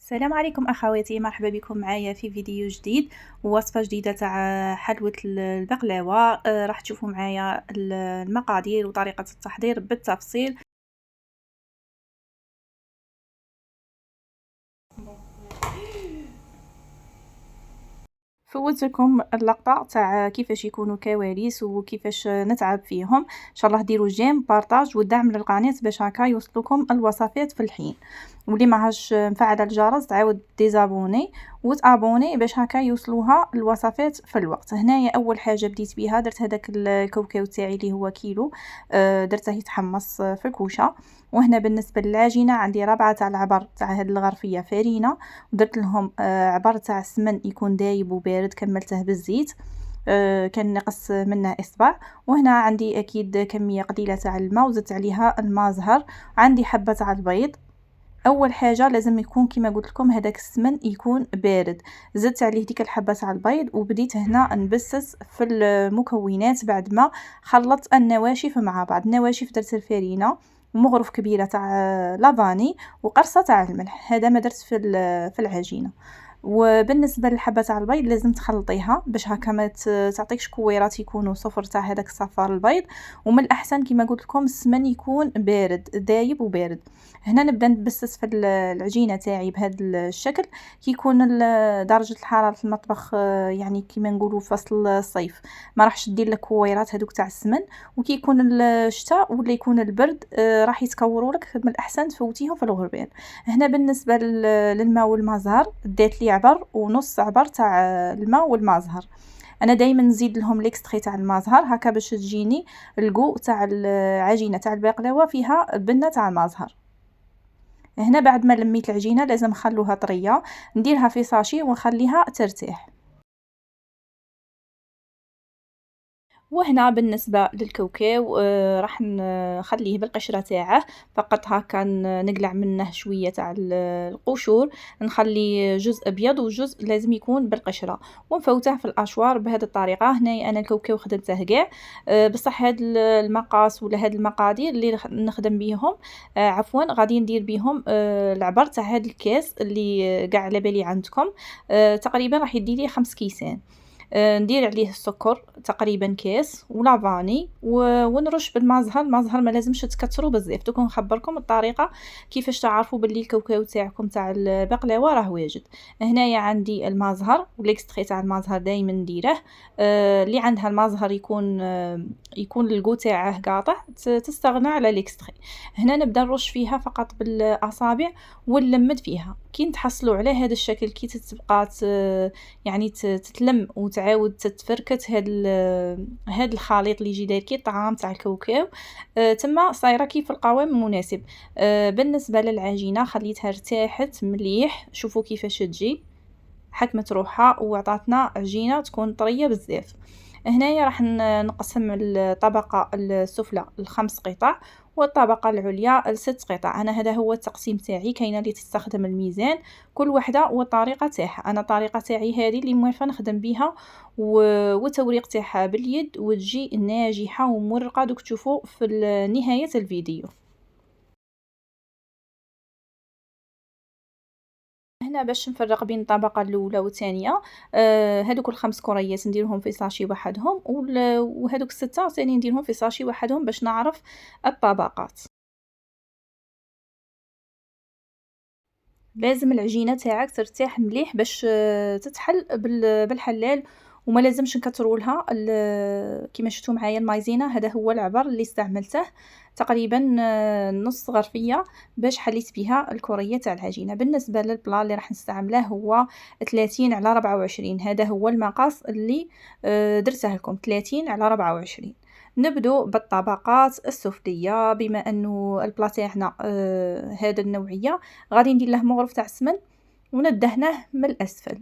السلام عليكم اخواتي، مرحبا بكم معايا في فيديو جديد ووصفه جديده تاع حلوه البقلاوه. راح تشوفوا معايا المقادير وطريقه التحضير بالتفصيل. فوت لكم اللقطه تاع كيفاش يكونوا كواليس وكيفاش نتعب فيهم. ان شاء الله ديروا جيم بارطاج ودعم للقناه باش هكا يوصلكم الوصفات في الحين. واللي ما هاش مفعله الجرس تعاود ديزابوني وتابوني باش هكا يوصلوها الوصفات في الوقت. هنايا اول حاجه بديت بها درت هذاك الكاوكاو تاعي اللي هو كيلو، درته يتحمص في الكوشه. وهنا بالنسبه للعجينه عندي ربعه تاع العبر تاع هاد الغرفيه فرينه، ودرت لهم عبر تاع السمن يكون دايب وبارد، كملته بالزيت، كان نقص منه اصبع. وهنا عندي اكيد كميه قليله تاع الماء وزدت عليها الماء زهر. عندي حبه تاع البيض. اول حاجه لازم يكون كما قلت لكم هذاك السمن يكون بارد. زدت عليه ديك الحبه تاع البيض وبديت هنا نبسس في المكونات بعد ما خلطت النواشف مع بعض. النواشف درت الفرينه ومغرف كبيره تاع لافاني وقرصه تاع الملح. هذا ما درت في العجينه. وبالنسبه للحبه تاع البيض لازم تخلطيها باش هكا ما تعطيكش كويرات يكونوا صفر تاع هذاك صفار البيض. ومن الاحسن كما قلت لكم السمن يكون بارد دايب وبارد. هنا نبدا نبسس في العجينه تاعي بهذا الشكل. كي يكون درجه الحراره في المطبخ يعني كما نقولوا في فصل الصيف ما راحش دير لك كويرات هذوك تاع السمن، وكي يكون الشتاء ولا يكون البرد راح يتكوروا لك. من الاحسن تفوتيهم في الغربال. هنا بالنسبه للماء والماء زهر ديت لي عبر ونص عبر تاع الماء والماء زهر. انا دائما نزيد لهم ليكستري تاع الماء زهر هكا باش تجيني الكو تاع العجينه تاع البقلاوه فيها بنه تاع الماء زهر. هنا بعد ما لميت العجينه لازم نخلوها طريه، نديرها في ساشي ونخليها ترتاح. وهنا بالنسبة للكاوكاو راح نخليه بالقشرة تاعه فقط، هكا نقلع منه شوية تاع القشور، نخلي جزء ابيض وجزء لازم يكون بالقشرة ونفوته في الاشوار بهذه الطريقة. هنا انا الكاوكاو خدمته كاع بصح هاد المقاس ولا هاد المقادير اللي نخدم بيهم عفوا غادي ندير بيهم العبر تاع هاد الكاس اللي قاع على بالي عندكم. تقريبا راح يدي لي 5 كيسان. ندير عليه السكر تقريبا كاس ولافاني ونرش بالماء زهر. الماء زهر ما لازمش تكثروا بزاف. دوك نخبركم الطريقه كيفاش تعرفوا باللي الكاوكاو تاعكم تاع البقلاوه راه واجد. هنايا عندي الماء زهر وليكستري تاع الماء زهر دائما نديره. اللي عندها الماء زهر يكون الكو تاعه قاطع تستغنى على ليكستري. هنا نبدا نرش فيها فقط بالاصابع ونلمد فيها كي تحصلوا على هذا الشكل. كي تبقى يعني تتلم وتعاود تتفركت هاد الخليط اللي يجي داير كي الطعام تاع الكاوكاو تما صايره كيف القوام المناسب. بالنسبه للعجينه خليتها ارتاحت مليح، شوفوا كيفاش تجي حكمت روحها وعطاتنا عجينه تكون طريه بزاف. هنايا راح نقسم الطبقه السفلى ل5 قطع والطبقه العليا ل6 قطع. انا هذا هو التقسيم تاعي. كاينه اللي تستخدم الميزان، كل وحده والطريقه تاعها. انا الطريقه تاعي هذه اللي موالفه نخدم بها والتوريق تاعها باليد وتجي ناجحه ومرقه. دوك تشوفوا في نهايه الفيديو. هنا باش نفرق بين الطبقه الاولى والثانيه، هذوك ال5 كريات نديرهم في ساشي وحدهم وهذوك ال6 ثاني نديرهم في ساشي وحدهم باش نعرف الطبقات. لازم العجينه تاعك ترتاح مليح باش تتحل بالحلال. وما لازمش نكثروا لها كيما شفتوا معايا المايزينا. هذا هو العبر اللي استعملته تقريبا نص غرفيه باش حليت بها الكريه تاع العجينه. بالنسبه للبلا اللي راح نستعمله هو 30 على 24. هذا هو المقاس اللي درته لكم 30 على 24. نبدو بالطبقات السفليه. بما انه البلا تاعنا هذا النوعيه غادي ندير له مغرف تاع السمن وندهنه من الاسفل.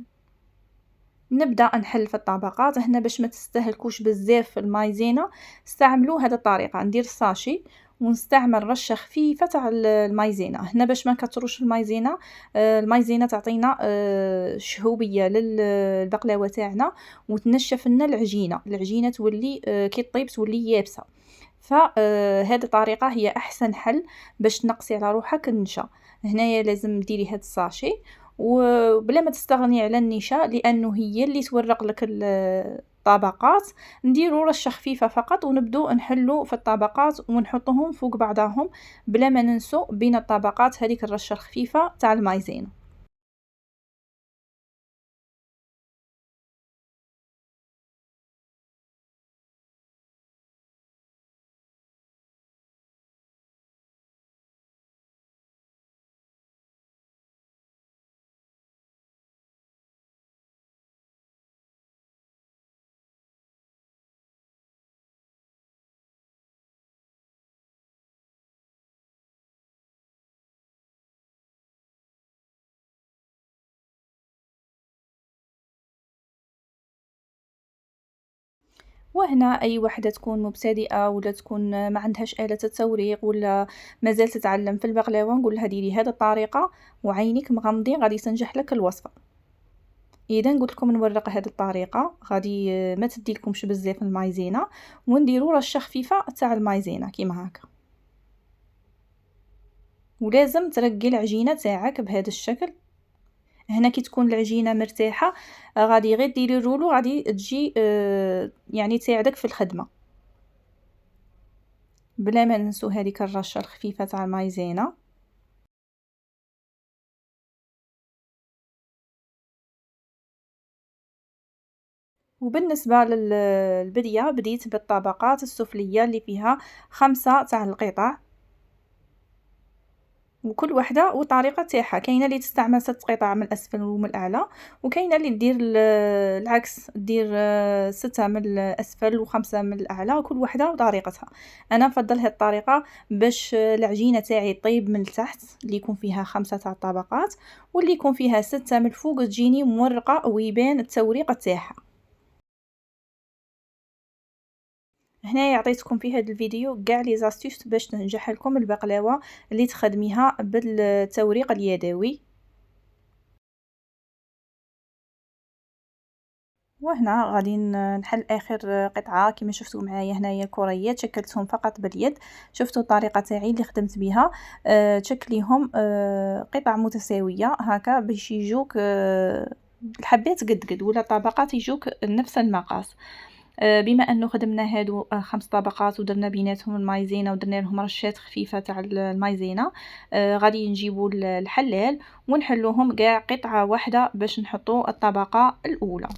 نبدا نحل في الطبقات. هنا باش ما تستهلكوش بزاف المايزينا استعملوا هذه الطريقه. ندير الساشي ونستعمل رشه خفيفه تاع المايزينا. هنا باش ما نكثروش المايزينا. المايزينا تعطينا شهوبيه للبقلاوه تاعنا وتنشف لنا العجينه تولي كي طيب تولي يابسه. فهذه الطريقه هي احسن حل باش تنقصي على روحك النشا. هنايا لازم ديري هاد الساشي وبلا ما تستغني على النشا لانه هي اللي تورق لك الطبقات. نديرو رشه خفيفه فقط ونبدو نحلو في الطبقات ونحطهم فوق بعضهم بلا ما ننسو بين الطبقات هذيك الرشه الخفيفه تاع المايزينا. وهنا اي وحده تكون مبتدئه ولا تكون ما عندهاش آلة التوريق ولا مازال تتعلم في البقلاوه، نقول لها ديري هذه الطريقه وعينيك مغمضين غادي تنجح لك الوصفه. اذا قلت لكم نورق هذه الطريقه غادي ما تدي لكمش بزاف المايزينا، ونديروا رشه خفيفه تاع المايزينا كيما هكا. ولازم ترقي العجينه تاعك بهذا الشكل. هنا كي تكون العجينه مرتاحه غادي غير ديري الرولو غادي تجي يعني تساعدك في الخدمه. بلا ما ننسو هذيك الرشه الخفيفه تاع المايزينا. وبالنسبه للبديه بديت بالطبقات السفليه اللي فيها 5 تاع القطع، وكل وحده وطريقه تاعها. كاينه اللي تستعمل 6 قطع من الاسفل ومن الاعلى، وكاينه اللي دير العكس، دير 6 من الاسفل و5 من الاعلى، كل وحده وطريقتها. انا نفضل هذه الطريقه باش العجينه تاعي طيب من التحت، اللي يكون فيها 5 تاع الطبقات، واللي يكون فيها 6 من الفوق تجيني مورقه ويبان التوريقه تاعها. هنايا عطيتكم في هذا الفيديو كاع لي زاستيس باش تنجح لكم البقلاوه اللي تخدميها بالتوريق اليدوي. وهنا غادي نحل اخر قطعه. كما شفتوا معايا هنايا كريات شكلتهم فقط باليد. شفتوا الطريقه تاعي اللي خدمت بها، تشكليهم قطع متساويه هكا باش يجوك الحبات قد ولا طبقات يجوك نفس المقاس. بما انه خدمنا هادو 5 طبقات ودرنا بيناتهم المايزينا ودرنا لهم رشات خفيفه تاع المايزينا، غادي نجيبوا الحلال ونحلوهم كاع قطعه واحده باش نحطوا الطبقه الاولى.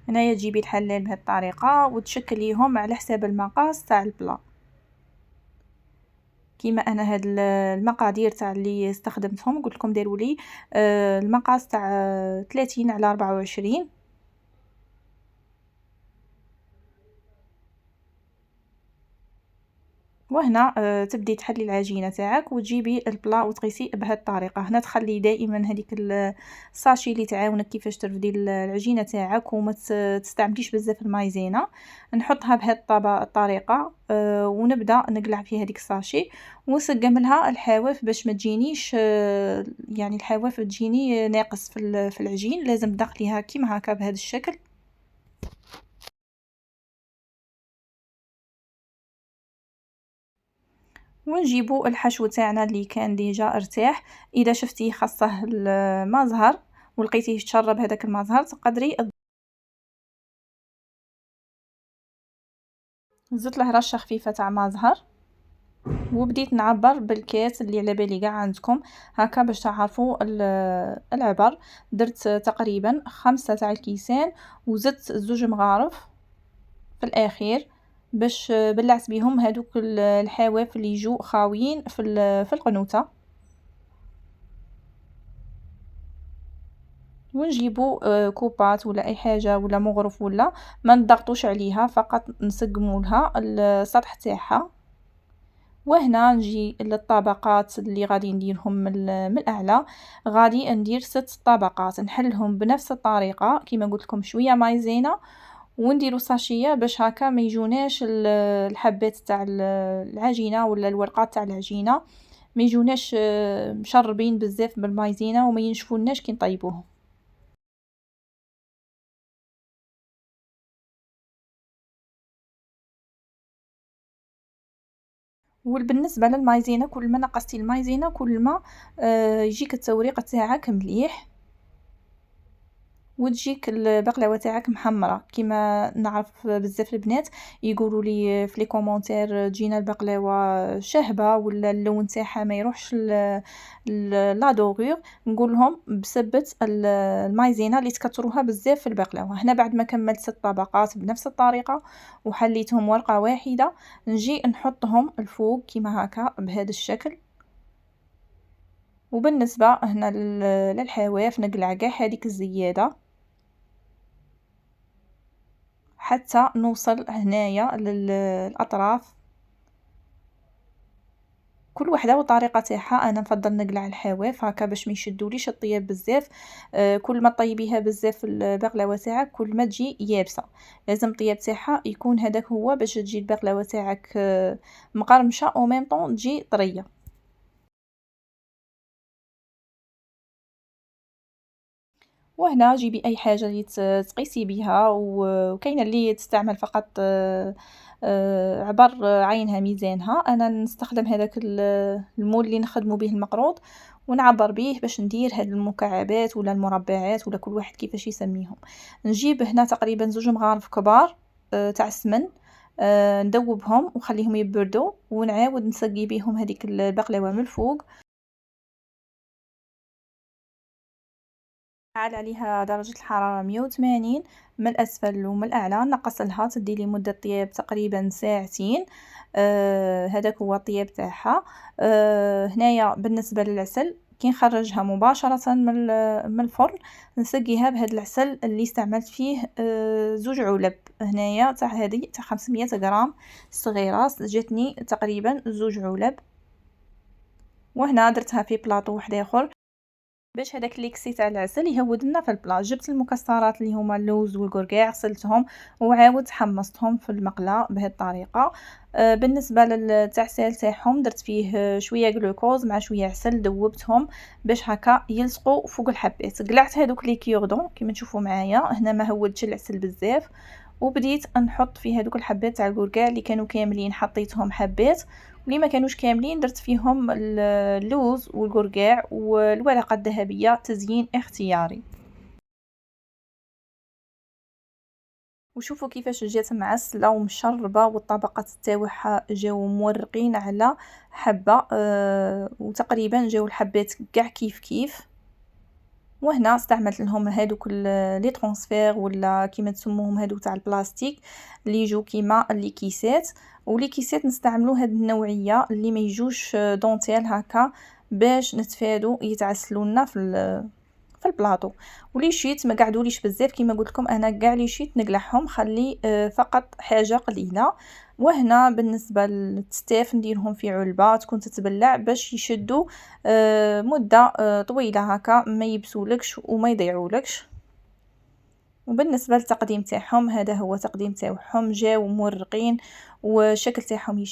هنايا تجيبي الحلال بهذه الطريقه وتشكليهم على حساب المقاس تاع البلا. كيما انا هاد المقادير تاع اللي استخدمتهم قلت لكم ديروا لي المقاس تاع 30 على 24. وهنا تبدي تحلي العجينه تاعك وتجيبي البلا وتقيسي بهذه الطريقه. هنا تخلي دائما هذيك الساشي اللي تعاونك كيفاش ترفدي العجينه تاعك وما تستعمليش بزاف المايزينا. نحطها بهذه الطريقه ونبدا نقلع في هذيك الساشي ونسقم لها الحواف باش ما تجينيش يعني الحواف تجيني ناقص في العجين. لازم تدخليها كيما هكا بهذا الشكل. ونجيبو الحشو تاعنا اللي كان ديجا ارتاح. اذا شفتيه خاصه المزهر ولقيتيه تشرب هذاك المزهر تقدري زدت له رشه خفيفه تاع مزهر. وبديت نعبر بالكاس اللي على بالي كاع عندكم هكا باش تعرفوا العبر. درت تقريبا 5 تاع الكيسان وزدت 2 مغارف في الاخير باش بلعت بهم هذوك الحواف اللي يجوا خاويين في القنوته. ونجيبو كوبات ولا اي حاجه ولا مغرف ولا ما نضغطوش عليها، فقط نسقموا لها السطح تاعها. وهنا نجي للطبقات اللي غادي نديرهم من الاعلى. غادي ندير 6 طبقات نحلهم بنفس الطريقه كما قلت لكم، شويه مايزينا ونديرو ساشيه باش هكا ما يجوناش الحبات تاع العجينه ولا الورقات تاع العجينه ما يجوناش مشربين بزاف بالمايزينا وما ينشفوناش كي نطيبوهم. وبالنسبة للمايزينا، كل ما نقصتي المايزينا كل ما يجيك التوريق تاعك مليح، وتجيك البقلاوه تاعك محمره. كيما نعرف بزاف البنات يقولوا لي في لي كومونتير تجينا البقلاوه شهبه ولا اللون تاعها ما يروحش لا دوغور. نقول لهم بسبت المايزينا اللي تكثروها بزاف في البقلاوه. هنا بعد ما كملت 6 طبقات بنفس الطريقه وحليتهم ورقه واحده، نجي نحطهم الفوق كيما هكا بهذا الشكل. وبالنسبه هنا للحواف نقلع كاع هذيك الزياده حتى نوصل هنايا للاطراف. كل وحده وطريقه تاعها. انا نفضل نقلع الحواف هكا باش ما يشدوليش الطياب بزاف. كل ما طيبيها بزاف البقلاوه تاعك كل ما تجي يابسه. لازم الطياب تاعها يكون هذاك هو باش تجي البقلاوه تاعك مقرمشه او ميم طون تجي طريه. وهنا جيبي اي حاجه اللي تقيسي بها، وكاينه اللي تستعمل فقط عبر عينها ميزانها. انا نستخدم هذاك المول اللي نخدموا به المقروط ونعبر به باش ندير هاد المكعبات ولا المربعات ولا كل واحد كيفاش يسميهم. نجيب هنا تقريبا 2 مغارف كبار تاع السمن، ندوبهم وخليهم يبردوا ونعاود نسقي بهم هذيك البقلاوه من الفوق. نفعل عليها درجة الحرارة 180 من الأسفل ومن الأعلى. نقص لها تدي لمدة طياب تقريبا ساعتين. هذاك هو الطياب تاعها. هنايا بالنسبة للعسل كي نخرجها مباشرة من الفرن نسقيها بهذا العسل اللي استعملت فيه 2 علب. هنايا تاع هذه تاع 500 غرام صغيرة جاتني تقريبا 2 علب. وهنا درتها في بلاطو واحد اخر باش هذاك ليكسي تاع العسل يهود لنا في البلا. جبت المكسرات اللي هما اللوز والكركاع غسلتهم وعاود حمصتهم في المقله بهذه الطريقه. بالنسبه للتعسال تاعهم درت فيه شويه جلوكوز مع شويه عسل دوبتهم باش هكا يلصقوا فوق الحبات. قلعت هذوك لي كيوردون كيما تشوفوا معايا هنا، ما هودش العسل بزاف. وبديت نحط في هذوك الحبات تاع الكركاع اللي كانوا كاملين حطيتهم حبات، واللي ما كانوش كاملين درت فيهم اللوز والكركاع والورقه الذهبيه تزيين اختياري. وشوفوا كيفاش جات معسله ومشربه والطبقات تاعها جاو مورقين على حبه. وتقريبا جاو الحبات كاع كيف كيف. وهنا استعملت لهم هادوك لي ترانسفير ولا كيما تسموهم هادو تاع البلاستيك اللي يجو كيما لي كيسات. ولي كيسات نستعملوا هاد النوعيه اللي ما يجوش دونتيل هكا باش نتفادوا يتعسلوا لنا في البلاطو. ولي شيت ما قعدوليش بزاف كيما قلت لكم انا كاع لي شيت نقلعهم خلي فقط حاجه قليله. وهنا بالنسبه للتستاف نديرهم في علبه تكون تتبلع باش يشدوا مده طويله هكا ما يبسولكش وما يضيعولكش. وبالنسبه للتقديم تاعهم هذا هو تقديم تاعهم، جاو مورقين وشكل تاعهم